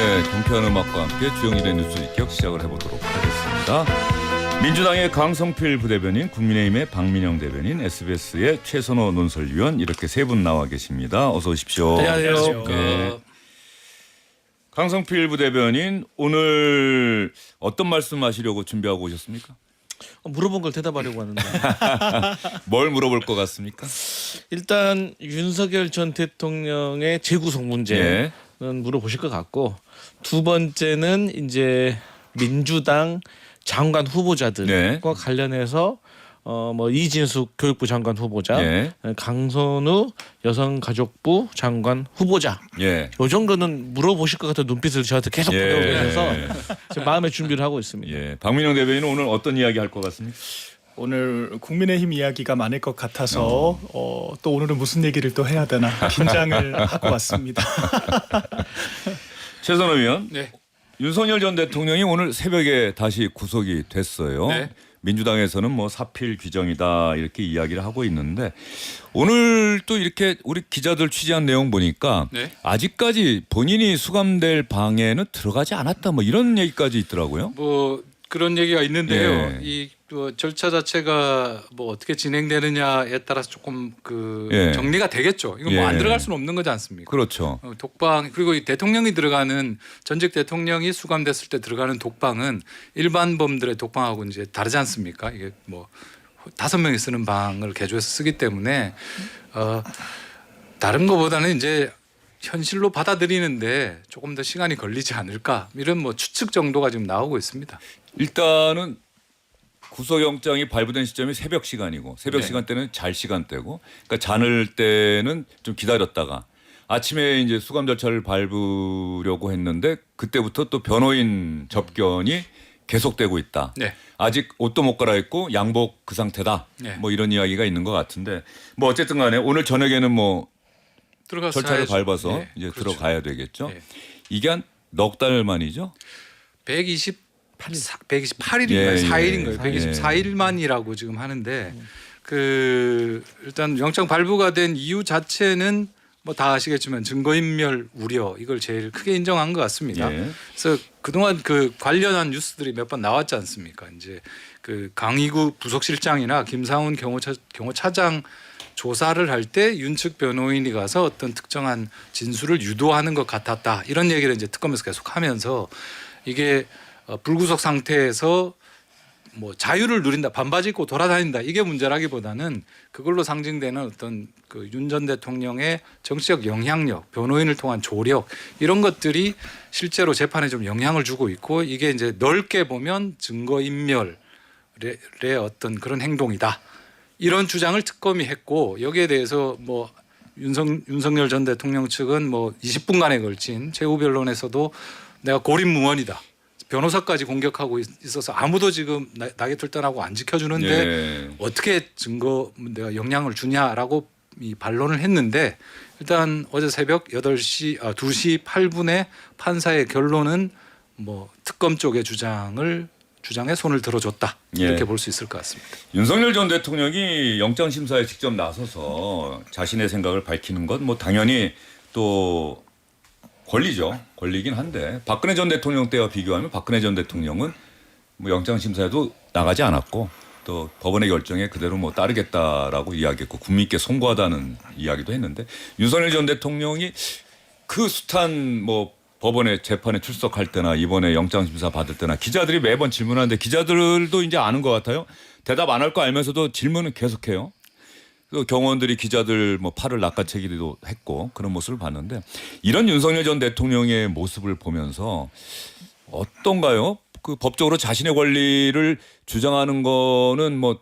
네, 경쾌한 음악과 함께 주영일의 뉴스 직격 시작을 해보도록 하겠습니다. 민주당의 강성필 부대변인, 국민의힘의 박민영 대변인, SBS의 최선호 논설위원 이렇게 세 분 나와 계십니다. 어서 오십시오. 안녕하세요. 네. 강성필 부대변인, 오늘 어떤 말씀하시려고 준비하고 오셨습니까? 물어본 걸 대답하려고 하는데 뭘 물어볼 것 같습니까? 일단 윤석열 전 대통령의 재구속 문제는 물어보실 것 같고, 두 번째는 이제 민주당 장관 후보자들과 관련해서 뭐 이진숙 교육부 장관 후보자, 강선우 여성가족부 장관 후보자, 요 정도는 물어보실 것 같은 눈빛을 저한테 계속 보내고 계셔서 지금 마음의 준비를 하고 있습니다. 박민영 대변인은 오늘 어떤 이야기 할 것 같습니까? 오늘 국민의힘 이야기가 많을 것 같아서 또 오늘은 무슨 얘기를 또 해야 되나 긴장을 하고 왔습니다. 최선호 의원, 네. 윤석열 전 대통령이 오늘 새벽에 다시 구속이 됐어요. 네. 민주당에서는 뭐 사필 규정이다 이렇게 이야기를 하고 있는데, 오늘 또 이렇게 우리 기자들 취재한 내용 보니까 아직까지 본인이 수감될 방에는 들어가지 않았다 뭐 이런 얘기까지 있더라고요. 뭐 그런 얘기가 있는데요. 이 절차 자체가 뭐 어떻게 진행되느냐에 따라서 조금 정리가 되겠죠. 이건 뭐 안 들어갈 수는 없는 거지 않습니까? 그렇죠. 독방, 그리고 이 대통령이 들어가는, 전직 대통령이 수감됐을 때 들어가는 독방은 일반 범들의 독방하고 이제 다르지 않습니까? 이게 뭐 5명이 쓰는 방을 개조해서 쓰기 때문에 다른 것보다는 이제 현실로 받아들이는데 조금 더 시간이 걸리지 않을까, 이런 뭐 추측 정도가 지금 나오고 있습니다. 일단은 구속영장이 발부된 시점이 새벽 시간이고, 새벽 시간대는 잘 시간대고, 그러니까 자는 때는 좀 기다렸다가 아침에 이제 수감 절차를 밟으려고 했는데 그때부터 또 변호인 접견이 계속되고 있다. 아직 옷도 못 갈아입고 양복 그 상태다. 뭐 이런 이야기가 있는 것 같은데, 뭐 어쨌든 간에 오늘 저녁에는 뭐 절차를 밟아서 이제 들어가야 되겠죠. 이게 한 넉 달 만이죠? 128일인가요? 4일인가요? 124일 만이라고 지금 하는데, 일단 영장 발부가 된 이유 자체는 뭐 다 아시겠지만 증거인멸 우려, 이걸 제일 크게 인정한 것 같습니다. 그래서 그동안 관련한 뉴스들이 몇 번 나왔지 않습니까? 이제 강희구 부속실장이나 김상훈 경호차장 조사를 할 때 윤측 변호인이 가서 어떤 특정한 진술을 유도하는 것 같았다, 이런 얘기를 이제 특검에서 계속하면서, 이게 불구속 상태에서 뭐 자유를 누린다, 반바지 입고 돌아다닌다, 이게 문제라기보다는 그걸로 상징되는 어떤 윤 전 대통령의 정치적 영향력, 변호인을 통한 조력, 이런 것들이 실제로 재판에 좀 영향을 주고 있고, 이게 이제 넓게 보면 증거인멸의 어떤 그런 행동이다, 이런 주장을 특검이 했고, 여기에 대해서 뭐 윤석열 전 대통령 측은 뭐 20분간에 걸친 최후 변론에서도 내가 고립무원이다, 변호사까지 공격하고 있어서 아무도 지금 나게 틀단하고 안 지켜주는데 어떻게 내가 영향을 주냐라고 이 반론을 했는데, 일단 어제 새벽 2시 8분에 판사의 결론은 뭐 특검 쪽의 주장에 손을 들어줬다, 이렇게 볼 수 있을 것 같습니다. 윤석열 전 대통령이 영장 심사에 직접 나서서 자신의 생각을 밝히는 건 뭐 당연히 또 권리죠. 권리긴 한데, 박근혜 전 대통령 때와 비교하면 박근혜 전 대통령은 뭐 영장 심사에도 나가지 않았고, 또 법원의 결정에 그대로 뭐 따르겠다라고 이야기했고 국민께 송구하다는 이야기도 했는데, 윤석열 전 대통령이 그 숱한 뭐 법원의 재판에 출석할 때나 이번에 영장 심사 받을 때나 기자들이 매번 질문하는데, 기자들도 이제 아는 것 같아요. 대답 안 할 거 알면서도 질문은 계속해요. 그 경호원들이 기자들 뭐 팔을 낚아채기도 했고, 그런 모습을 봤는데, 이런 윤석열 전 대통령의 모습을 보면서 어떤가요? 법적으로 자신의 권리를 주장하는 거는 뭐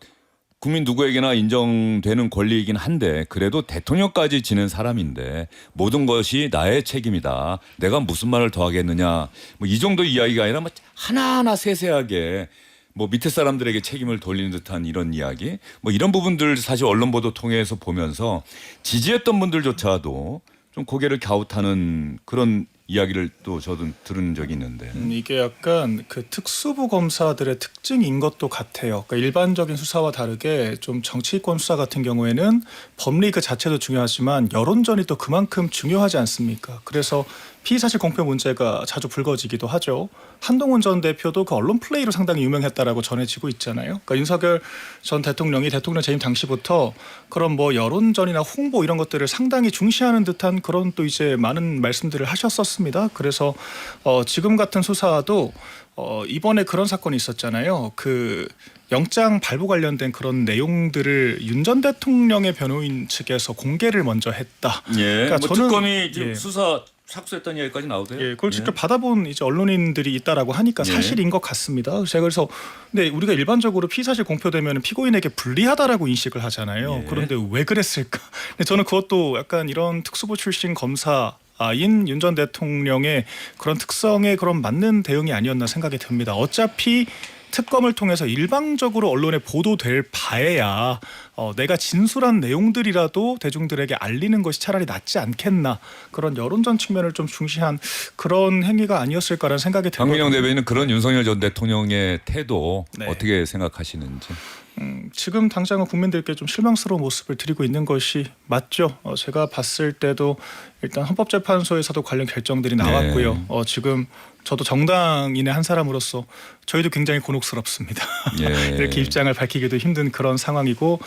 국민 누구에게나 인정되는 권리이긴 한데, 그래도 대통령까지 지낸 사람인데 모든 것이 나의 책임이다, 내가 무슨 말을 더 하겠느냐, 뭐 이 정도 이야기가 아니라 뭐 하나하나 세세하게 뭐 밑에 사람들에게 책임을 돌리는 듯한 이런 이야기, 뭐 이런 부분들 사실 언론 보도 통해서 보면서 지지했던 분들조차도 좀 고개를 갸웃하는 그런 이야기를 또 저도 들은 적이 있는데, 이게 약간 특수부 검사들의 특징인 것도 같아요. 그러니까 일반적인 수사와 다르게 좀 정치권 수사 같은 경우에는 법리 그 자체도 중요하지만 여론전이 또 그만큼 중요하지 않습니까? 그래서 피의사실 공표 문제가 자주 불거지기도 하죠. 한동훈 전 대표도 그 언론 플레이로 상당히 유명했다라고 전해지고 있잖아요. 그러니까 윤석열 전 대통령이 대통령 재임 당시부터 그런 뭐 여론전이나 홍보 이런 것들을 상당히 중시하는 듯한 그런 또 이제 많은 말씀들을 하셨었습니다. 그래서 지금 같은 수사도 이번에 그런 사건이 있었잖아요. 그 영장 발부 관련된 그런 내용들을 윤 전 대통령의 변호인 측에서 공개를 먼저 했다. 예. 그러니까 뭐 저는 특검이 지금 예. 수사 착수했다는 얘기까지 나오대요. 예, 그걸 직접 받아본 이제 언론인들이 있다라고 하니까 예. 사실인 것 같습니다. 제가 그래서 근데 우리가 일반적으로 피의사실 공표되면 피고인에게 불리하다라고 인식을 하잖아요. 예. 그런데 왜 그랬을까? 근데 저는 그것도 약간 이런 특수부 출신 검사인 윤 전 대통령의 그런 특성에 그런 맞는 대응이 아니었나 생각이 듭니다. 어차피 특검을 통해서 일방적으로 언론에 보도될 바에야 내가 진술한 내용들이라도 대중들에게 알리는 것이 차라리 낫지 않겠나, 그런 여론전 측면을 좀 중시한 그런 행위가 아니었을까라는 생각이 듭니다. 박민영 대변인은 그런 윤석열 전 대통령의 태도 네. 어떻게 생각하시는지. 지금 당장은 국민들께 좀 실망스러운 모습을 드리고 있는 것이 맞죠. 제가 봤을 때도 일단 헌법재판소에서도 관련 결정들이 나왔고요. 네. 지금 저도 정당인의 한 사람으로서 저희도 굉장히 곤혹스럽습니다. 예. 이렇게 입장을 밝히기도 힘든 그런 상황이고,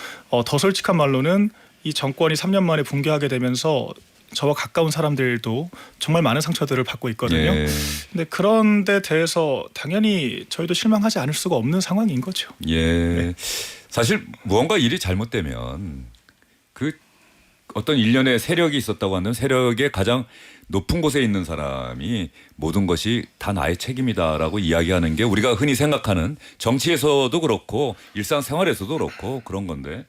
더 솔직한 말로는 이 정권이 3년 만에 붕괴하게 되면서 저와 가까운 사람들도 정말 많은 상처들을 받고 있거든요. 예. 근데 그런 데 대해서 당연히 저희도 실망하지 않을 수가 없는 상황인 거죠. 예. 사실 무언가 일이 잘못되면 그 어떤 일련의 세력이 있었다고 하는 세력의 가장 높은 곳에 있는 사람이 모든 것이 다 나의 책임이다라고 이야기하는 게 우리가 흔히 생각하는 정치에서도 그렇고 일상생활에서도 그렇고 그런 건데,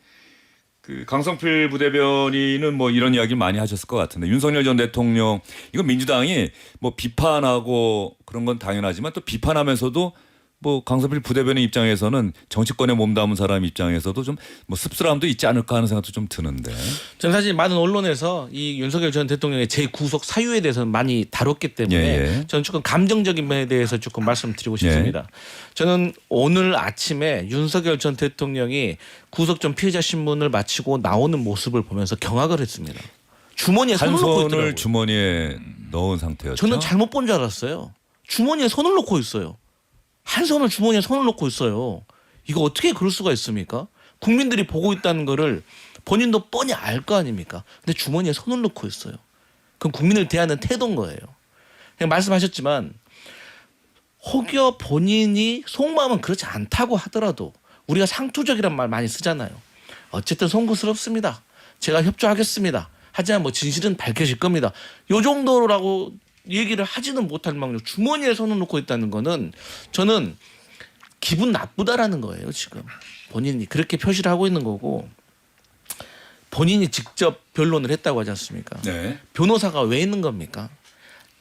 그 강성필 부대변인은 뭐 이런 이야기 많이 하셨을 것 같은데, 윤석열 전 대통령 이건 민주당이 뭐 비판하고 그런 건 당연하지만 또 비판하면서도 뭐 강성필 부대변인 입장에서는 정치권에 몸담은 사람 입장에서도 좀 뭐 씁쓸함도 있지 않을까 하는 생각도 좀 드는데. 저는 사실 많은 언론에서 이 윤석열 전 대통령의 재구속 사유에 대해서는 많이 다뤘기 때문에 예. 저는 조금 감정적인 면에 대해서 조금 말씀드리고 싶습니다. 저는 오늘 아침에 윤석열 전 대통령이 구속 전 피해자 신문을 마치고 나오는 모습을 보면서 경악을 했습니다. 주머니에 한 손을 놓고 손을 있더라고요. 주머니에 넣은 상태였죠. 저는 잘못 본 줄 알았어요. 주머니에 손을 놓고 있어요. 한 손을 주머니에 손을 놓고 있어요. 이거 어떻게 그럴 수가 있습니까? 국민들이 보고 있다는 거를 본인도 뻔히 알 거 아닙니까? 근데 주머니에 손을 놓고 있어요. 그럼 국민을 대하는 태도인 거예요. 그냥 말씀하셨지만 혹여 본인이 속마음은 그렇지 않다고 하더라도 우리가 상투적이란 말 많이 쓰잖아요. 어쨌든 송구스럽습니다. 제가 협조하겠습니다. 하지만 뭐 진실은 밝혀질 겁니다. 요 정도라고 얘기를 하지는 못할 망정 주머니에 손을 놓고 있다는 거는 저는 기분 나쁘다라는 거예요. 지금 본인이 그렇게 표시를 하고 있는 거고, 본인이 직접 변론을 했다고 하지 않습니까? 네. 변호사가 왜 있는 겁니까?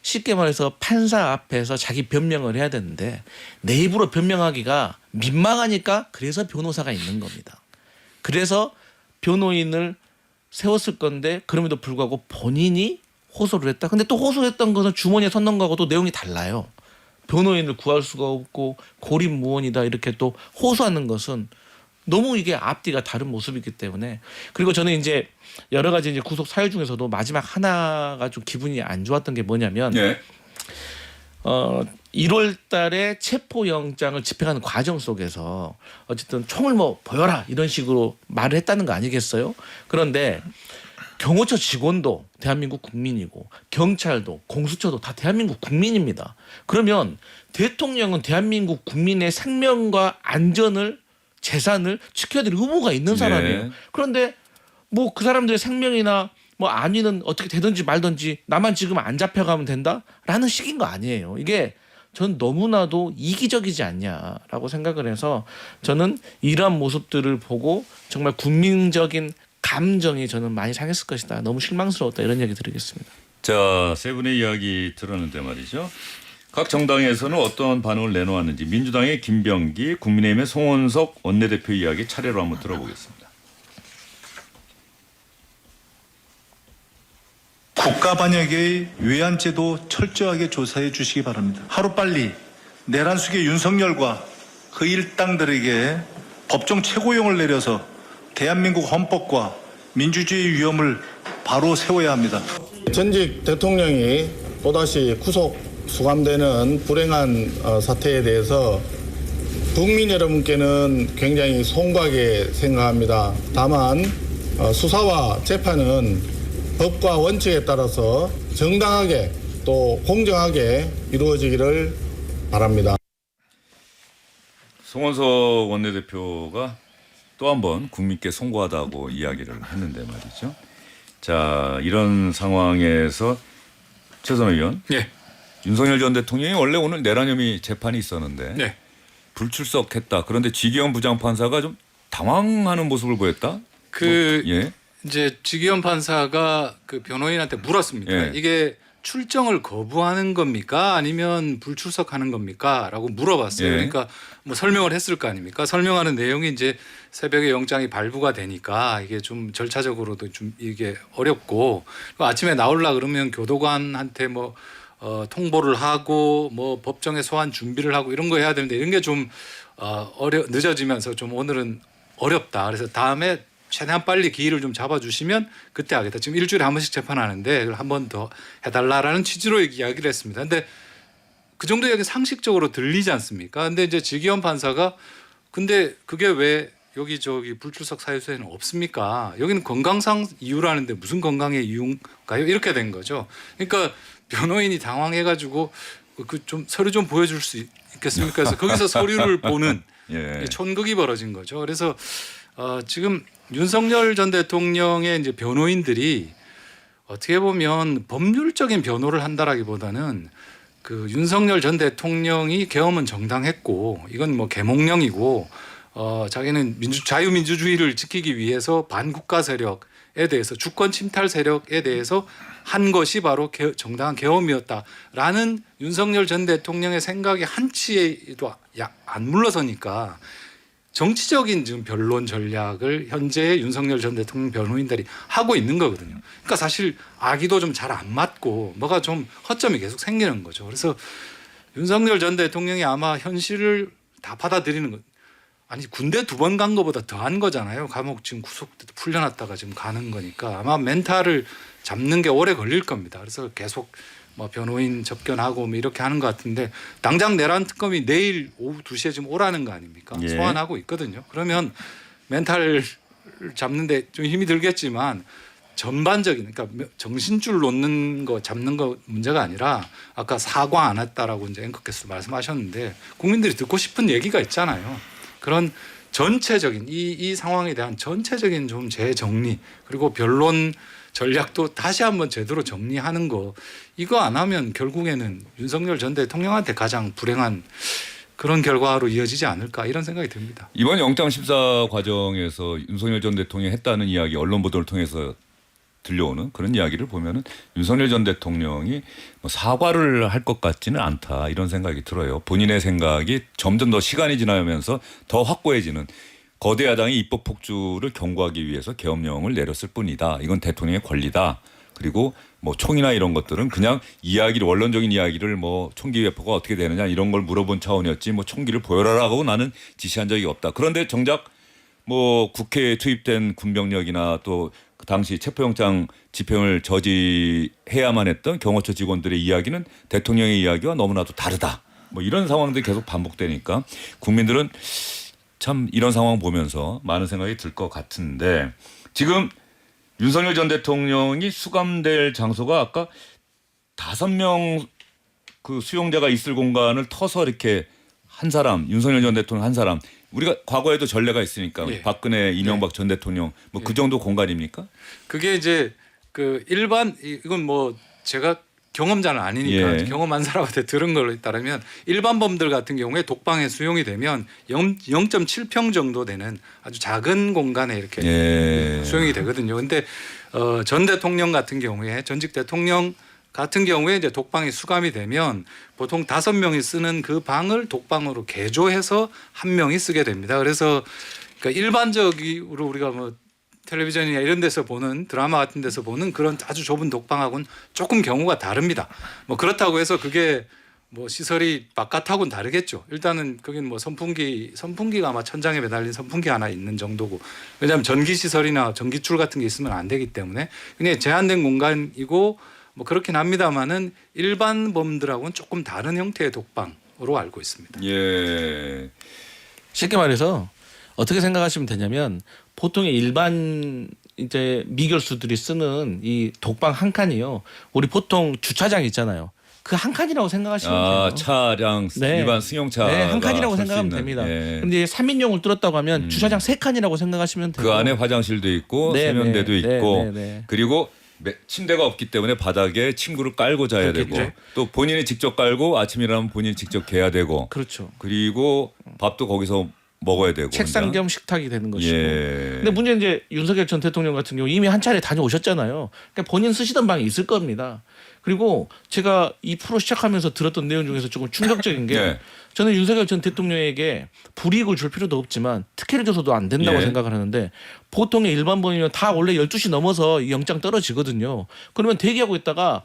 쉽게 말해서 판사 앞에서 자기 변명을 해야 되는데 내 입으로 변명하기가 민망하니까 그래서 변호사가 있는 겁니다. 그래서 변호인을 세웠을 건데 그럼에도 불구하고 본인이 호소를 했다. 근데 또 호소했던 것은 주머니에 손 넣은 거하고 또 내용이 달라요. 변호인을 구할 수가 없고 고립무원이다 이렇게 또 호소하는 것은 너무 이게 앞뒤가 다른 모습이기 때문에, 그리고 저는 이제 여러 가지 이제 구속 사유 중에서도 마지막 하나가 좀 기분이 안 좋았던 게 뭐냐면 예. 1월 달에 체포영장을 집행하는 과정 속에서 어쨌든 총을 뭐 보여라 이런 식으로 말을 했다는 거 아니겠어요? 그런데 경호처 직원도 대한민국 국민이고 경찰도 공수처도 다 대한민국 국민입니다. 그러면 대통령은 대한민국 국민의 생명과 안전을, 재산을 지켜야 될 의무가 있는 사람이에요. 네. 그런데 뭐 그 사람들의 생명이나 뭐 안위는 어떻게 되든지 말든지 나만 지금 안 잡혀가면 된다라는 식인 거 아니에요. 이게 전 너무나도 이기적이지 않냐라고 생각을 해서 저는 이러한 모습들을 보고 정말 국민적인 감정이 저는 많이 상했을 것이다. 너무 실망스러웠다. 이런 얘기 드리겠습니다. 자, 세 분의 이야기 들었는데 말이죠. 각 정당에서는 어떤 반응을 내놓았는지 민주당의 김병기, 국민의힘의 송원석 원내대표 이야기 차례로 한번 들어보겠습니다. 국가반역의 외환죄도 철저하게 조사해 주시기 바랍니다. 하루빨리 내란숙의 윤석열과 그 일당들에게 법정 최고형을 내려서 대한민국 헌법과 민주주의 위험을 바로 세워야 합니다. 전직 대통령이 또다시 구속 수감되는 불행한 사태에 대해서 국민 여러분께는 굉장히 송구하게 생각합니다. 다만 수사와 재판은 법과 원칙에 따라서 정당하게 또 공정하게 이루어지기를 바랍니다. 송원석 원내대표가 또 한 번 국민께 송구하다고 이야기를 했는데 말이죠. 자, 이런 상황에서 최선호 의원, 네. 윤석열 전 대통령이 원래 오늘 내란 혐의 재판이 있었는데 네. 불출석했다. 그런데 지기현 부장판사가 좀 당황하는 모습을 보였다. 예. 이제 지기현 판사가 그 변호인한테 물었습니다. 예. 이게 출정을 거부하는 겁니까? 아니면 불출석하는 겁니까? 라고 물어봤어요. 예. 그러니까 뭐 설명을 했을 거 아닙니까? 설명하는 내용이 이제 새벽에 영장이 발부가 되니까 이게 좀 절차적으로도 좀 이게 어렵고 아침에 나오려 그러면 교도관한테 뭐 통보를 하고 뭐 법정에 소환 준비를 하고 이런 거 해야 되는데 이런 게 좀 늦어지면서 좀 오늘은 어렵다. 그래서 다음에 최대한 빨리 기일을 좀 잡아주시면 그때 하겠다. 지금 일주일에 한 번씩 재판하는데 한 번 더 해달라라는 취지로 이야기를 했습니다. 근데 그 정도 이야기 상식적으로 들리지 않습니까? 근데 이제 지기현 판사가 근데 그게 왜 여기저기 불출석 사유서에는 없습니까? 여기는 건강상 이유라는데 무슨 건강의 이유인가요? 이렇게 된 거죠. 그러니까 변호인이 당황해가지고 그 좀 서류 좀 보여줄 수 있겠습니까? 그래서 거기서 서류를 보는 예. 촌극이 벌어진 거죠. 그래서 지금 윤석열 전 대통령의 이제 변호인들이 어떻게 보면 법률적인 변호를 한다라기보다는 그 윤석열 전 대통령이 계엄은 정당했고 이건 뭐 계몽령이고 자기는 자유민주주의를 지키기 위해서 반국가 세력에 대해서 주권 침탈 세력에 대해서 한 것이 바로 정당한 계엄이었다라는 윤석열 전 대통령의 생각이 한치에도 안 물러서니까 정치적인 지금 변론 전략을 현재의 윤석열 전 대통령 변호인들이 하고 있는 거거든요. 그러니까 사실 아기도 좀 잘 안 맞고 뭐가 좀 허점이 계속 생기는 거죠. 그래서 윤석열 전 대통령이 아마 현실을 다 받아들이는 것. 아니 군대 2번 간 거보다 더한 거잖아요. 감옥 지금 구속돼도 풀려났다가 지금 가는 거니까 아마 멘탈을 잡는 게 오래 걸릴 겁니다. 그래서 계속 뭐 변호인 접견하고 뭐 이렇게 하는 것 같은데 당장 내란 특검이 내일 오후 2시에 지금 오라는 거 아닙니까? 예. 소환하고 있거든요. 그러면 멘탈 잡는데 좀 힘이 들겠지만 전반적인 그러니까 정신줄 놓는 거 잡는 거 문제가 아니라 아까 사과 안 했다라고 이제 앵커께서 말씀하셨는데 국민들이 듣고 싶은 얘기가 있잖아요. 그런 전체적인 이 상황에 대한 전체적인 좀 재정리 그리고 변론 전략도 다시 한번 제대로 정리하는 거 이거 안 하면 결국에는 윤석열 전 대통령한테 가장 불행한 그런 결과로 이어지지 않을까 이런 생각이 듭니다. 이번 영장 심사 과정에서 윤석열 전 대통령이 했다는 이야기 언론 보도를 통해서 들려오는 그런 이야기를 보면은 윤석열 전 대통령이 뭐 사과를 할 것 같지는 않다 이런 생각이 들어요. 본인의 생각이 점점 더 시간이 지나면서 더 확고해지는 거대 야당이 입법 폭주를 경고하기 위해서 계엄령을 내렸을 뿐이다. 이건 대통령의 권리다. 그리고 뭐 총이나 이런 것들은 그냥 이야기를 원론적인 이야기를 뭐 총기 배포가 어떻게 되느냐 이런 걸 물어본 차원이었지 뭐 총기를 보여라라고 나는 지시한 적이 없다. 그런데 정작 뭐 국회에 투입된 군병력이나 또 그 당시 체포영장 집행을 저지해야만 했던 경호처 직원들의 이야기는 대통령의 이야기와 너무나도 다르다. 뭐 이런 상황들이 계속 반복되니까 국민들은 참 이런 상황 보면서 많은 생각이 들 것 같은데 지금 윤석열 전 대통령이 수감될 장소가 아까 5명 그 수용자가 있을 공간을 터서 이렇게 한 사람 윤석열 전 대통령 한 사람 우리가 과거에도 전례가 있으니까 예. 박근혜 이명박 전 대통령 뭐 그 정도 공간입니까? 그게 이제 그 일반 이건 뭐 제가 경험자는 아니니까 예. 경험한 사람한테 들은 걸로 따르면 일반 범들 같은 경우에 독방에 수용이 되면 0.7평 정도 되는 아주 작은 공간에 이렇게 예. 수용이 되거든요. 근데 전 대통령 같은 경우에 전직 대통령 같은 경우에 이제 독방에 수감이 되면 보통 5명이 쓰는 그 방을 독방으로 개조해서 1명이 쓰게 됩니다. 그래서 그러니까 일반적으로 우리가 뭐 텔레비전이나 이런 데서 보는 드라마 같은 데서 보는 그런 아주 좁은 독방하고는 조금 경우가 다릅니다. 뭐 그렇다고 해서 그게 뭐 시설이 바깥하고는 다르겠죠. 일단은 거긴 뭐 선풍기가 아마 천장에 매달린 선풍기 하나 있는 정도고 왜냐하면 전기 시설이나 전기줄 같은 게 있으면 안 되기 때문에 그냥 제한된 공간이고 뭐 그렇긴 합니다만은 일반 범들하고는 조금 다른 형태의 독방으로 알고 있습니다. 예. 쉽게 말해서 어떻게 생각하시면 되냐면 보통의 일반 이제 미결수들이 쓰는 이 독방 한 칸이요. 우리 보통 주차장 있잖아요. 그 한 칸이라고 생각하시면 돼요. 차량 네. 일반 승용차 네, 한 칸이라고 생각하면 됩니다. 예. 근데 3인용을 뚫었다고 하면 주차장 3칸이라고 생각하시면 돼요. 그 안에 화장실도 있고 네, 세면대도 네, 있고 네, 네, 네. 그리고 침대가 없기 때문에 바닥에 침구를 깔고 자야 그렇겠죠. 되고 또 본인이 직접 깔고 아침 일어나면 본인이 직접 개야 되고 그렇죠. 그리고 밥도 거기서 먹어야 되고 책상 혼자. 겸 식탁이 되는 것이고. 예. 근데 문제는 이제 윤석열 전 대통령 같은 경우 이미 한 차례 다녀오셨잖아요. 그러니까 본인 쓰시던 방이 있을 겁니다. 그리고 제가 이 프로 시작하면서 들었던 내용 중에서 조금 충격적인 게 네. 저는 윤석열 전 대통령에게 불이익을 줄 필요도 없지만 특혜를 줘서도 안 된다고 예. 생각을 생각을 하는데 보통의 일반범이면 다 원래 12시 넘어서 이 영장 떨어지거든요. 그러면 대기하고 있다가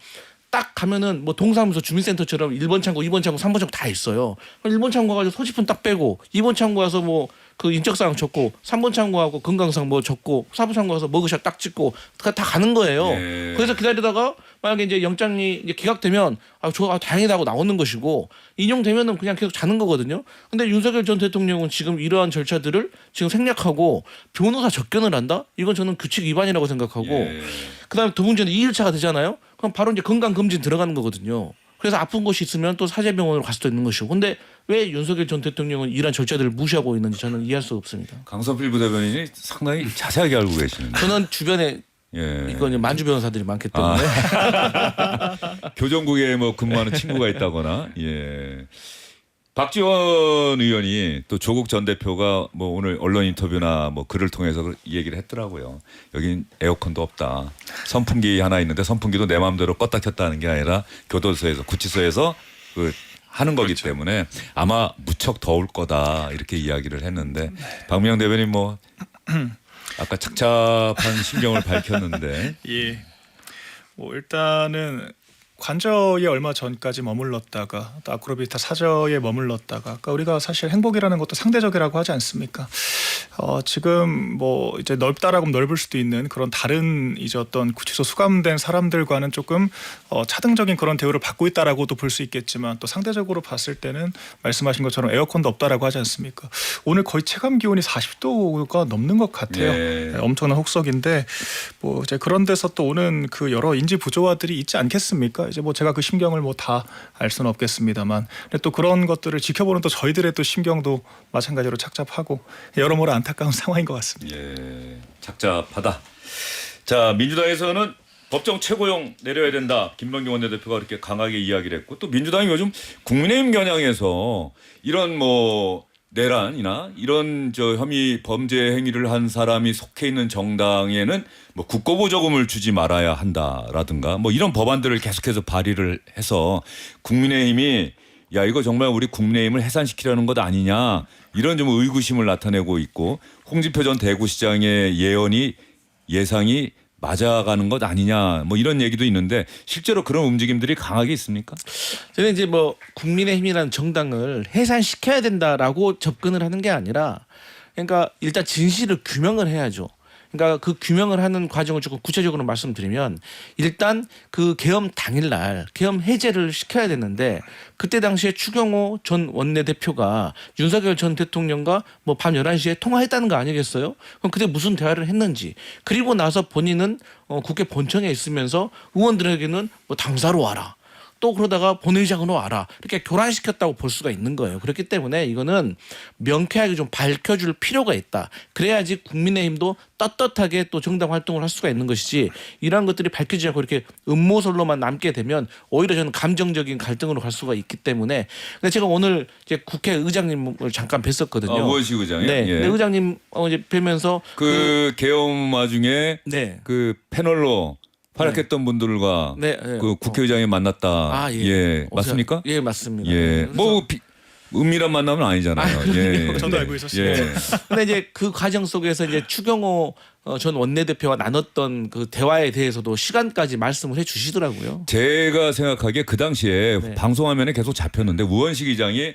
딱 가면은 뭐 동사무소 주민센터처럼 1번 창고, 2번 창고, 3번 창고 다 있어요. 1번 창고 가서 소지품 딱 빼고 2번 창고 가서 뭐 그 인적사항 적고 3번 창고하고 건강상 뭐 적고 4번 창고 가서 머그샷 딱 찍고 다 가는 거예요. 예. 그래서 기다리다가 만약에 이제 영장이 이제 기각되면 다행이다 하고 나오는 것이고 인용되면은 그냥 계속 자는 거거든요. 근데 윤석열 전 대통령은 지금 이러한 절차들을 지금 생략하고 변호사 접견을 한다? 이건 저는 규칙 위반이라고 생각하고 예. 그다음에 두 문제는 2일차가 되잖아요. 그럼 바로 이제 건강검진 들어가는 거거든요. 그래서 아픈 곳이 있으면 또 사제병원으로 갈 수도 있는 것이고. 근데 왜 윤석열 전 대통령은 이러한 절차들을 무시하고 있는지 저는 이해할 수가 없습니다. 강서필 부대변인이 상당히 자세하게 알고 계시는데. 저는 주변에 예. 이건 만주 변호사들이 많기 때문에 교정국에 뭐 근무하는 친구가 있다거나. 예. 박지원 의원이 또 조국 전 대표가 뭐 오늘 언론 인터뷰나 뭐 글을 통해서 이 얘기를 했더라고요. 여긴 에어컨도 없다. 선풍기 하나 있는데 선풍기도 내 마음대로 껐다 켰다 하는 게 아니라 교도소에서 구치소에서 그 하는 거기 때문에 아마 무척 더울 거다 이렇게 이야기를 했는데 박미영 대변인 뭐 아까 착잡한 심경을 밝혔는데 예. 뭐 일단은 관저에 얼마 전까지 머물렀다가 또 아크로비타 사저에 머물렀다가 그러니까 우리가 사실 행복이라는 것도 상대적이라고 하지 않습니까? 지금 뭐 이제 넓다라고 하면 넓을 수도 있는 그런 다른 이제 어떤 구치소 수감된 사람들과는 조금 차등적인 그런 대우를 받고 있다라고도 볼 수 있겠지만 또 상대적으로 봤을 때는 말씀하신 것처럼 에어컨도 없다라고 하지 않습니까? 오늘 거의 체감 기온이 40도가 넘는 것 같아요. 네. 엄청난 혹석인데 뭐 이제 그런 데서 또 오는 그 여러 인지 부조화들이 있지 않겠습니까? 이제 뭐 제가 그 심경을 뭐 다 알 수는 없겠습니다만 근데 또 그런 것들을 지켜보는 또 저희들의 또 심경도 마찬가지로 착잡하고 여러모로 안타까운 상황인 것 같습니다. 예, 착잡하다. 자, 민주당에서는 법정 최고형 내려야 된다. 김병기 원내대표가 그렇게 강하게 이야기를 했고 또 민주당이 요즘 국민의힘 겨냥해서 이런 뭐 내란이나 이런 저 혐의 범죄 행위를 한 사람이 속해 있는 정당에는 뭐 국고보조금을 주지 말아야 한다라든가 뭐 이런 법안들을 계속해서 발의를 해서 국민의힘이 야 이거 정말 우리 국민의힘을 해산시키려는 것 아니냐 이런 좀 의구심을 나타내고 있고 홍준표 전 대구시장의 예상이 맞아가는 것 아니냐 뭐 이런 얘기도 있는데 실제로 그런 움직임들이 강하게 있습니까? 저는 이제 뭐 국민의힘이라는 정당을 해산시켜야 된다라고 접근을 하는 게 아니라 그러니까 일단 진실을 규명을 해야죠. 그러니까 그 규명을 하는 과정을 조금 구체적으로 말씀드리면 일단 그 계엄 당일날 계엄 해제를 시켜야 되는데 그때 당시에 추경호 전 원내대표가 윤석열 전 대통령과 뭐 밤 11시에 통화했다는 거 아니겠어요? 그럼 그때 무슨 대화를 했는지 그리고 나서 본인은 국회 본청에 있으면서 의원들에게는 뭐 당사로 와라. 또 그러다가 본회의장으로 와라. 이렇게 교란시켰다고 볼 수가 있는 거예요. 그렇기 때문에 이거는 명쾌하게 좀 밝혀줄 필요가 있다. 그래야지 국민의힘도 떳떳하게 또 정당 활동을 할 수가 있는 것이지 이러한 것들이 밝혀지지 않고 이렇게 음모설로만 남게 되면 오히려 저는 감정적인 갈등으로 갈 수가 있기 때문에 근데 제가 오늘 이제 국회의장님을 잠깐 뵀었거든요. 우원식 의장이요? 네. 예. 네. 의장님 이제 뵈면서 그 계엄 와중에 네. 그 패널로 활약했던 분들과 네, 네. 그 국회의장이 만났다. 예. 맞습니까? 예, 맞습니다. 예. 그래서 뭐 은밀한 만남은 아니잖아요. 예. 저도 알고 있었습니다. 예. 근데 이제 그 과정 속에서 이제 추경호 전 원내대표와 나눴던 그 대화에 대해서도 시간까지 말씀을 해 주시더라고요. 제가 생각하기에 그 당시에 네. 방송화면에 계속 잡혔는데 우원식 의장이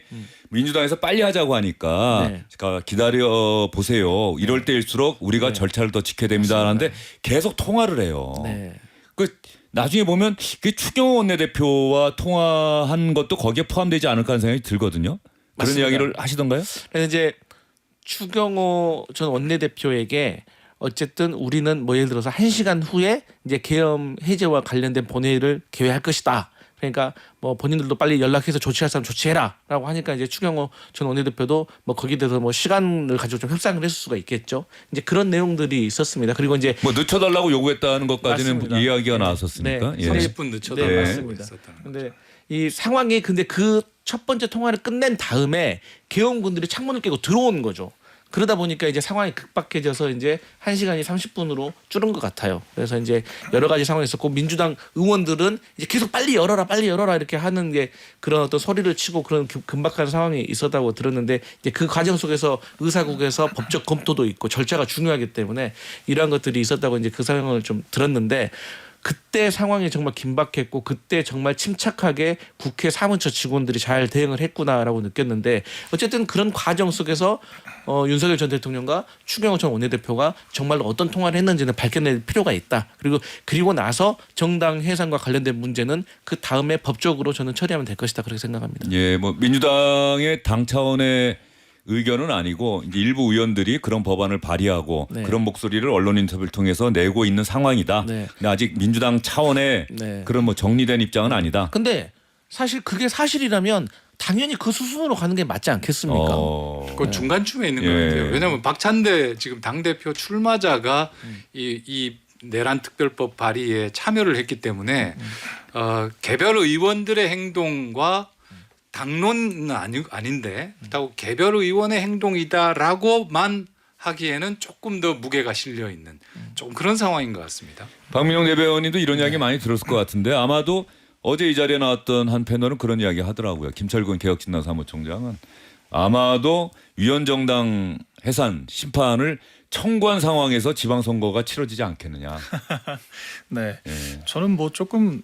민주당에서 빨리 하자고 하니까 네. 기다려 보세요. 이럴 때일수록 우리가 네. 절차를 더 지켜야 됩니다. 하는데 계속 통화를 해요. 네. 그 나중에 보면 그 추경호 원내대표와 통화한 것도 거기에 포함되지 않을까 하는 생각이 들거든요. 그런 맞습니다. 이야기를 하시던가요? 그래서 이제 추경호 전 원내대표에게 어쨌든 우리는 뭐 예를 들어서 1시간 후에 이제 계엄 해제와 관련된 본회의를 개회할 것이다. 그러니까 뭐 본인들도 빨리 연락해서 조치할 사람 조치해라라고 하니까 이제 추경호 전 원내대표도 뭐 거기에 대해서 뭐 시간을 가지고 좀 협상을 했을 수가 있겠죠. 이제 그런 내용들이 있었습니다. 그리고 이제 뭐 늦춰달라고 요구했다는 것까지는 맞습니다. 이야기가 나왔었으니까. 네. 예. 30분 늦춰달라고 네, 예. 맞습니다. 했었다는 거죠. 근데 이 상황이 근데 그 첫 번째 통화를 끝낸 다음에 계엄군들이 창문을 깨고 들어온 거죠. 그러다 보니까 이제 상황이 급박해져서 이제 1시간이 30분으로 줄은 것 같아요. 그래서 이제 여러 가지 상황이 있었고 민주당 의원들은 이제 계속 빨리 열어라 이렇게 하는 게 그런 어떤 소리를 치고 그런 긴박한 상황이 있었다고 들었는데 이제 그 과정 속에서 의사국에서 법적 검토도 있고 절차가 중요하기 때문에 이러한 것들이 있었다고 이제 그 상황을 좀 들었는데 그때 상황이 정말 긴박했고 그때 정말 침착하게 국회 사무처 직원들이 잘 대응을 했구나라고 느꼈는데 어쨌든 그런 과정 속에서 윤석열 전 대통령과 추경호 전 원내대표가 정말로 어떤 통화를 했는지는 밝혀낼 필요가 있다. 그리고 나서 정당 해산과 관련된 문제는 그 다음에 법적으로 저는 처리하면 될 것이다 그렇게 생각합니다. 예, 뭐 민주당의 당 차원의 의견은 아니고 이제 일부 의원들이 그런 법안을 발의하고 네. 그런 목소리를 언론 인터뷰를 통해서 내고 있는 상황이다. 네. 근데 아직 민주당 차원의 네. 그런 뭐 정리된 입장은 아니다. 근데 사실 그게 사실이라면 당연히 그 수순으로 가는 게 맞지 않겠습니까? 그 중간쯤에 있는 예. 것 같아요. 왜냐하면 박찬대 지금 당 대표 출마자가 이 내란 특별법 발의에 참여를 했기 때문에 개별 의원들의 행동과 당론은 아닌데 그렇다고 개별 의원의 행동이다라고만 하기에는 조금 더 무게가 실려 있는 조금 그런 상황인 것 같습니다. 박민영 대변인도 이런 이야기 많이 들었을 것 같은데 아마도 어제 이 자리에 나왔던 한 패널은 그런 이야기 하더라고요. 김철근 개혁진당 사무총장은 아마도 위원정당 해산 심판을 청구한 상황에서 지방선거가 치러지지 않겠느냐. 네. 예. 저는 뭐 조금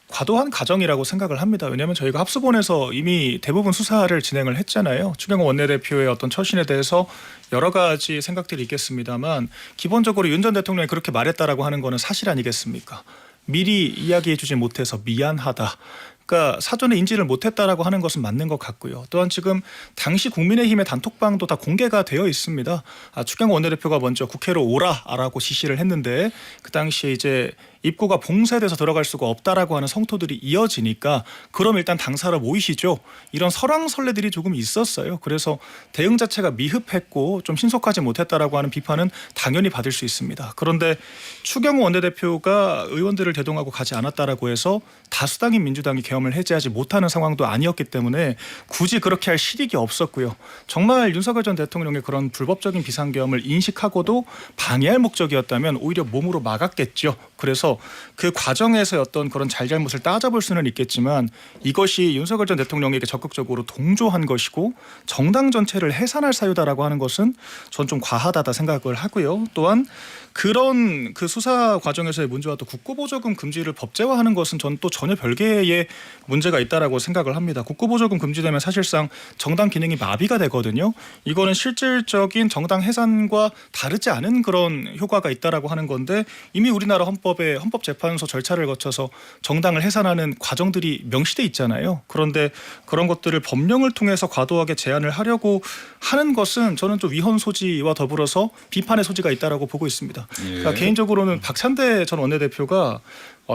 과도한 가정이라고 생각을 합니다. 왜냐하면 저희가 합수본에서 이미 대부분 수사를 진행을 했잖아요. 추경호 원내대표의 어떤 처신에 대해서 여러 가지 생각들이 있겠습니다만 기본적으로 윤 전 대통령이 그렇게 말했다라고 하는 거는 사실 아니겠습니까? 미리 이야기해주지 못해서 미안하다. 그러니까 사전에 인지를 못했다라고 하는 것은 맞는 것 같고요. 또한 지금 당시 국민의힘의 단톡방도 다 공개가 되어 있습니다. 추경호 원내대표가 먼저 국회로 오라라고 지시를 했는데 그 당시에 이제 입구가 봉쇄돼서 들어갈 수가 없다라고 하는 성토들이 이어지니까 그럼 일단 당사로 모이시죠. 이런 설왕설래들이 조금 있었어요. 그래서 대응 자체가 미흡했고 좀 신속하지 못했다라고 하는 비판은 당연히 받을 수 있습니다. 그런데 추경호 원내대표가 의원들을 대동하고 가지 않았다라고 해서 다수당인 민주당이 계엄을 해제하지 못하는 상황도 아니었기 때문에 굳이 그렇게 할 실익이 없었고요. 정말 윤석열 전 대통령의 그런 불법적인 비상계엄을 인식하고도 방해할 목적이었다면 오히려 몸으로 막았겠죠. 그래서 그 과정에서 어떤 그런 잘잘못을 따져볼 수는 있겠지만 이것이 윤석열 전 대통령에게 적극적으로 동조한 것이고 정당 전체를 해산할 사유다라고 하는 것은 전 좀 과하다다 생각을 하고요. 또한 그런 그 수사 과정에서의 문제와 또 국고보조금 금지를 법제화하는 것은 전 또 전혀 별개의 문제가 있다라고 생각을 합니다. 국고보조금 금지되면 사실상 정당 기능이 마비가 되거든요. 이거는 실질적인 정당 해산과 다르지 않은 그런 효과가 있다라고 하는 건데 이미 우리나라 헌법에 헌법재판소 절차를 거쳐서 정당을 해산하는 과정들이 명시돼 있잖아요. 그런데 그런 것들을 법령을 통해서 과도하게 제한을 하려고 하는 것은 저는 좀 위헌 소지와 더불어서 비판의 소지가 있다라고 보고 있습니다. 그러니까 개인적으로는 박찬대 전 원내대표가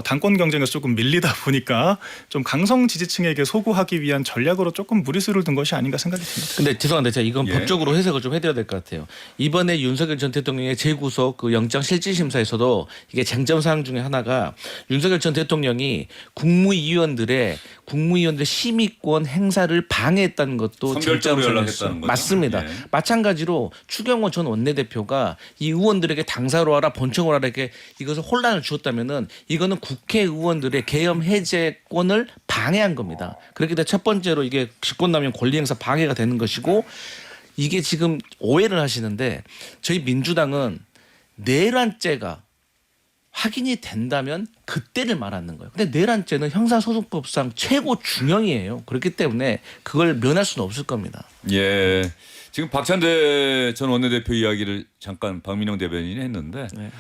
당권 경쟁에서 조금 밀리다 보니까 좀 강성 지지층에게 소구하기 위한 전략으로 조금 무리수를 둔 것이 아닌가 생각이 듭니다. 근데 죄송한데 제가 이건 예. 법적으로 해석을 좀 해드려야 될 것 같아요. 이번에 윤석열 전 대통령의 재구속 그 영장 실질심사에서도 이게 쟁점 사항 중에 하나가 윤석열 전 대통령이 국무위원들의 심의권 행사를 방해했다는 것도 선별적으로 쟁점 연락했다는 사항이었어요. 거죠. 맞습니다. 예. 마찬가지로 추경호 전 원내대표가 이 의원들에게 당사로 와라 본청으로 와라 이렇게 이것을 혼란을 주었다면은 이거는 국회의원들의 계엄 해제권을 방해한 겁니다. 그렇기 때문에 첫 번째로 이게 직권남용 권리행사 방해가 되는 것이고 이게 지금 오해를 하시는데 저희 민주당은 내란죄가 확인이 된다면 그때를 말하는 거예요. 근데 내란죄는 형사소송법상 최고 중형이에요. 그렇기 때문에 그걸 면할 수는 없을 겁니다. 예. 지금 박찬대 전 원내대표 이야기를 잠깐 박민영 대변인이 했는데 네.